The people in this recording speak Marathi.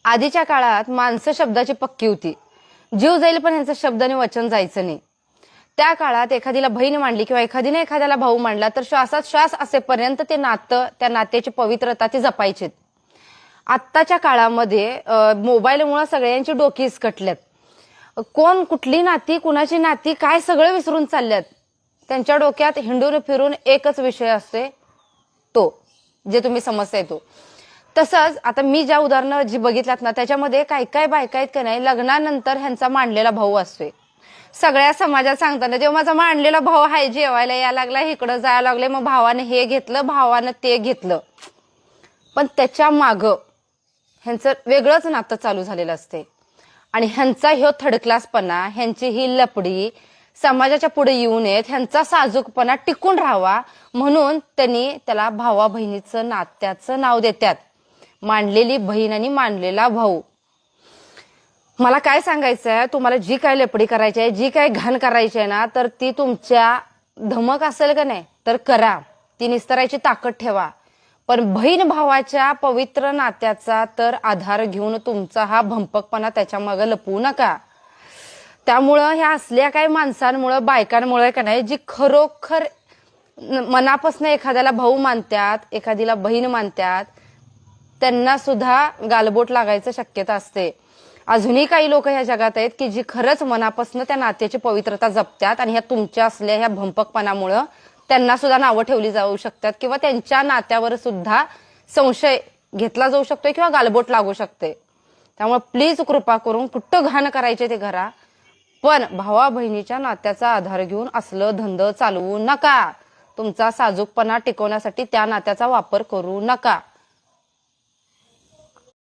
आधीच्या काळात माणसं शब्दाची पक्की होती. जीव जाईल पण यांचं शब्दाने वचन जायचं नाही. त्या काळात एखादीला बहीण मांडली किंवा एखादीने एखाद्याला भाऊ मांडला तर श्वासात श्वास असेपर्यंत ते नातं, त्या नात्याची पवित्रता ती जपायची. आत्ताच्या काळामध्ये मोबाईलमुळे सगळ्यांची डोकी इसकटल्यात. कोण कुठली नाती, कुणाची नाती, काय सगळं विसरून चालल्यात. त्यांच्या डोक्यात हिंडून फिरून एकच विषय असते, तो जे तुम्ही समजताय तो. तसंच आता मी ज्या उदाहरणं जी बघितल्यात ना, त्याच्यामध्ये काय काय बायका आहेत का नाही, लग्नानंतर ह्यांचा मांडलेला भाऊ असतोय. सगळ्या समाजात सांगताना जेव्हा माझा मांडलेला भाऊ आहे, जेवायला यायला लागला, इकडं जायला लागले, मग भावाने हे घेतलं, भावानं ते घेतलं. पण त्याच्या मागं ह्यांचं वेगळंच नातं चालू झालेलं असते. आणि ह्यांचा ह्यो थर्ड क्लासपणा, ह्यांची ही लपडी समाजाच्या पुढे येऊ नयेत, ह्यांचा साजूकपणा टिकून राहावा म्हणून त्यांनी त्याला भावा बहिणीचं नात्याचं नाव देतात. मांडलेली बहीण आणि मांडलेला भाऊ. मला काय सांगायचं आहे, तुम्हाला जी काय लपडी करायची आहे, जी काय घाण करायची आहे ना, तर ती तुमच्या धमक असेल का नाही तर करा, ती निस्तरायची ताकद ठेवा. पण बहीण भावाच्या पवित्र नात्याचा तर आधार घेऊन तुमचा हा भंपकपणा त्याच्या मागे लपवू नका. त्यामुळं ह्या असल्या काही माणसांमुळं, बायकांमुळे का नाही, जी खरोखर मनापासून एखाद्याला भाऊ मानतात, एखादीला बहीण मानतात, त्यांना सुद्धा गालबोट लागायचं शक्यता असते. अजूनही काही लोक ह्या जगात आहेत की जी खरंच मनापासून त्या नात्याची पवित्रता जपतात आणि ह्या तुमच्या असल्या ह्या भंपकपणामुळं त्यांना सुद्धा नावं ठेवली जाऊ शकतात किंवा त्यांच्या नात्यावर सुद्धा संशय घेतला जाऊ शकतोय किंवा गालबोट लागू शकते. त्यामुळे प्लीज कृपा करून कुठं घाण करायचे ते घरा, पण भावा बहिणीच्या नात्याचा आधार घेऊन असलं धंद चालवू नका. तुमचा साजूकपणा टिकवण्यासाठी त्या नात्याचा वापर करू नका.